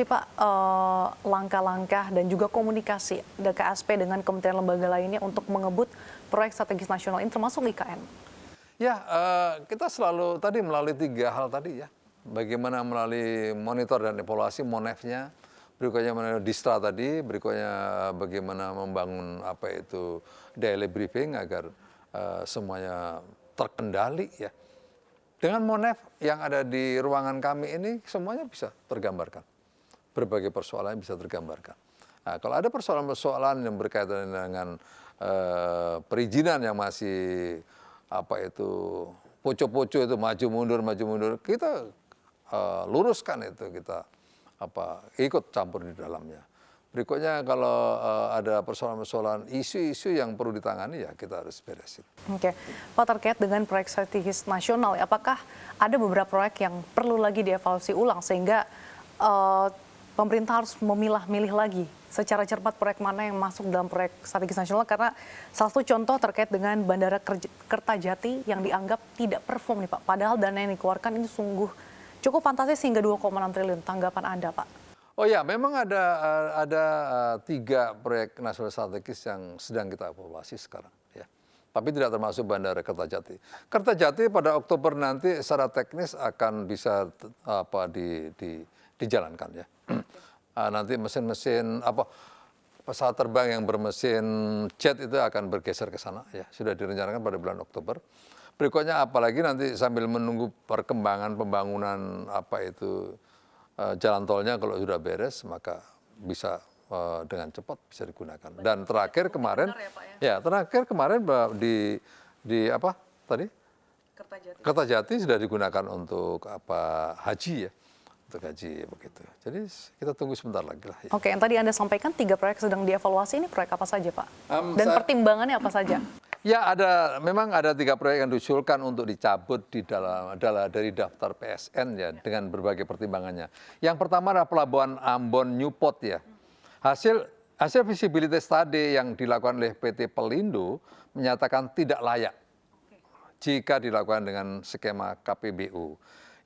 Pak, langkah-langkah dan juga komunikasi KSP dengan kementerian lembaga lainnya untuk mengebut proyek strategis nasional ini termasuk IKN? Ya, kita selalu tadi melalui 3 hal tadi ya. Bagaimana melalui monitor dan evaluasi Monef-nya, berikutnya melalui Distra tadi, berikutnya bagaimana membangun daily briefing agar semuanya terkendali ya. Dengan Monef yang ada di ruangan kami ini semuanya bisa tergambarkan. Berbagai persoalan bisa tergambarkan. Nah, kalau ada persoalan-persoalan yang berkaitan dengan perizinan yang masih poco-poco itu maju mundur, kita luruskan itu, kita ikut campur di dalamnya. Berikutnya kalau ada persoalan-persoalan isu-isu yang perlu ditangani ya kita harus beresin. Oke, Pak, terkait dengan proyek strategis nasional, apakah ada beberapa proyek yang perlu lagi dievaluasi ulang sehingga pemerintah harus memilah-milih lagi secara cermat proyek mana yang masuk dalam proyek strategis nasional, karena salah satu contoh terkait dengan Bandara Kertajati yang dianggap tidak perform nih Pak, padahal dana yang dikeluarkan ini sungguh cukup fantastis hingga 2,6 triliun. Tanggapan Anda, Pak? Oh ya, memang ada 3 proyek nasional strategis yang sedang kita evaluasi sekarang ya. Tapi tidak termasuk Bandara Kertajati. Kertajati pada Oktober nanti secara teknis akan bisa dijalankan ya. Nanti mesin-mesin pesawat terbang yang bermesin jet itu akan bergeser ke sana ya, sudah direncanakan pada bulan Oktober. Berikutnya apalagi nanti sambil menunggu perkembangan pembangunan jalan tolnya, kalau sudah beres maka bisa dengan cepat bisa digunakan. Dan terakhir kemarin terakhir kemarin di Kertajati sudah digunakan untuk haji ya. Untuk haji begitu. Jadi kita tunggu sebentar lagi lah. Ya. Oke, yang tadi Anda sampaikan 3 proyek sedang dievaluasi, ini proyek apa saja, Pak? Dan pertimbangannya apa saja? Ya, memang ada 3 proyek yang diusulkan untuk dicabut dari daftar PSN ya, dengan berbagai pertimbangannya. Yang pertama adalah Pelabuhan Ambon Newport ya. Hasil visibility study yang dilakukan oleh PT Pelindo menyatakan tidak layak jika dilakukan dengan skema KPBU.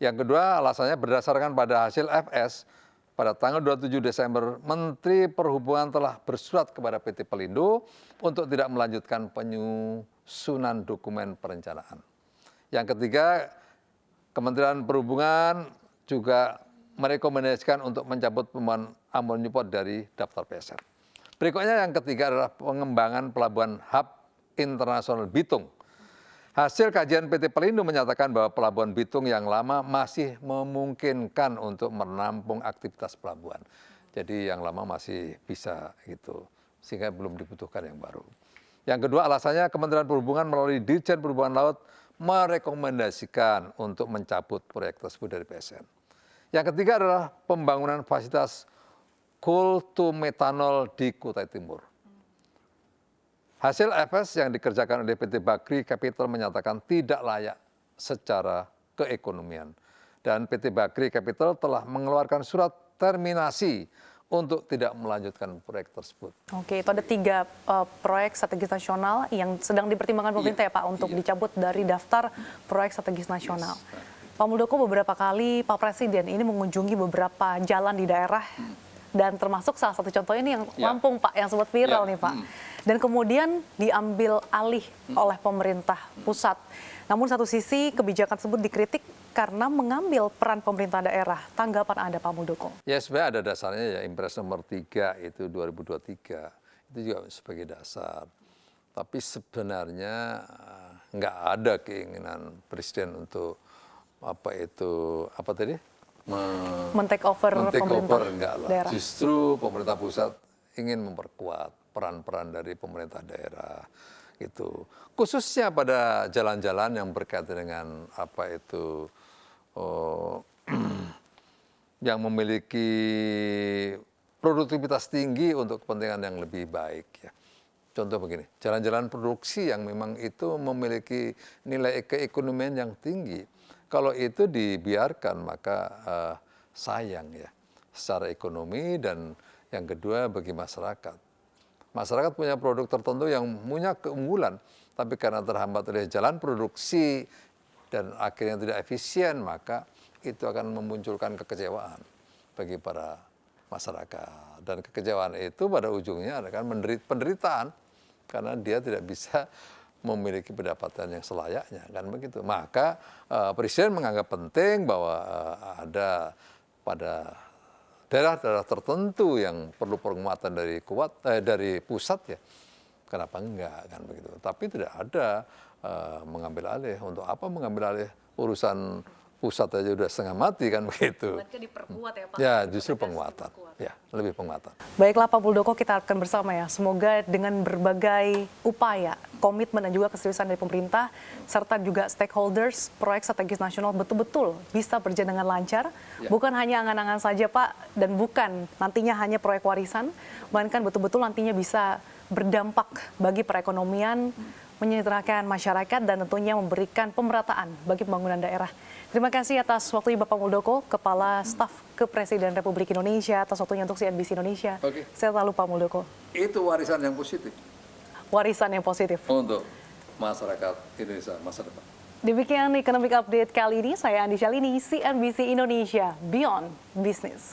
Yang kedua alasannya berdasarkan pada hasil FS, pada tanggal 27 Desember, Menteri Perhubungan telah bersurat kepada PT Pelindo untuk tidak melanjutkan penyusunan dokumen perencanaan. Yang ketiga, Kementerian Perhubungan juga merekomendasikan untuk mencabut Pelabuhan Ambon Newport dari daftar PSN. Berikutnya yang ketiga adalah pengembangan Pelabuhan Hub Internasional Bitung. Hasil kajian PT Pelindo menyatakan bahwa Pelabuhan Bitung yang lama masih memungkinkan untuk menampung aktivitas pelabuhan. Jadi yang lama masih bisa gitu, sehingga belum dibutuhkan yang baru. Yang kedua alasannya Kementerian Perhubungan melalui Dirjen Perhubungan Laut merekomendasikan untuk mencabut proyek tersebut dari PSN. Yang ketiga adalah pembangunan fasilitas coal to methanol di Kutai Timur. Hasil FS yang dikerjakan oleh PT Bakri Capital menyatakan tidak layak secara keekonomian. Dan PT Bakri Capital telah mengeluarkan surat terminasi untuk tidak melanjutkan proyek tersebut. Oke, itu ada 3 proyek strategis nasional yang sedang dipertimbangkan pemerintah ya Pak untuk dicabut dari daftar proyek strategis nasional. Pak Muldoko, beberapa kali Pak Presiden ini mengunjungi beberapa jalan di daerah dan termasuk salah satu contoh ini yang Lampung Pak, yang sempat viral nih Pak. Dan kemudian diambil alih oleh pemerintah pusat. Namun satu sisi kebijakan tersebut dikritik karena mengambil peran pemerintah daerah. Tanggapan Anda, Pak Muldoko? Ya, sebenarnya ada dasarnya ya, Impres nomor 3 itu 2023 itu juga sebagai dasar. Tapi sebenarnya nggak ada keinginan Presiden untuk men-take over pemerintah enggak lah. daerah. Justru pemerintah pusat ingin memperkuat peran-peran dari pemerintah daerah gitu. Khususnya pada jalan-jalan yang berkaitan dengan yang memiliki produktivitas tinggi untuk kepentingan yang lebih baik ya. Contoh begini, jalan-jalan produksi yang memang itu memiliki nilai keekonomian yang tinggi. Kalau itu dibiarkan maka sayang ya secara ekonomi, dan yang kedua bagi masyarakat. Masyarakat punya produk tertentu yang punya keunggulan, tapi karena terhambat oleh jalan produksi dan akhirnya tidak efisien, maka itu akan memunculkan kekecewaan bagi para masyarakat. Dan kekecewaan itu pada ujungnya akan penderitaan karena dia tidak bisa memiliki pendapatan yang selayaknya, kan begitu. Maka Presiden menganggap penting bahwa ada pada daerah-daerah tertentu yang perlu penguatan dari pusat ya. Kenapa enggak, kan begitu. Tapi tidak ada mengambil alih. Untuk apa mengambil alih urusan pusat aja udah setengah mati, kan begitu. Diperkuat ya Pak? Ya, justru penguatan. Ya, lebih penguatan. Baiklah Pak Muldoko, kita akan bersama ya. Semoga dengan berbagai upaya, komitmen dan juga keseriusan dari pemerintah, serta juga stakeholders, proyek strategis nasional betul-betul bisa berjalan dengan lancar. Ya. Bukan hanya angan-angan saja Pak, dan bukan nantinya hanya proyek warisan, melainkan betul-betul nantinya bisa berdampak bagi perekonomian, menyejahterakan masyarakat, dan tentunya memberikan pemerataan bagi pembangunan daerah. Terima kasih atas waktunya Bapak Muldoko, Kepala Staf Kepresiden Republik Indonesia, atas waktunya untuk CNBC Indonesia. Oke. Sehat selalu Pak Muldoko. Itu warisan yang positif Warisan yang positif. untuk masyarakat Indonesia masa depan. Demikian Economic Update kali ini, saya Andi Shalini, CNBC Indonesia, Beyond Business.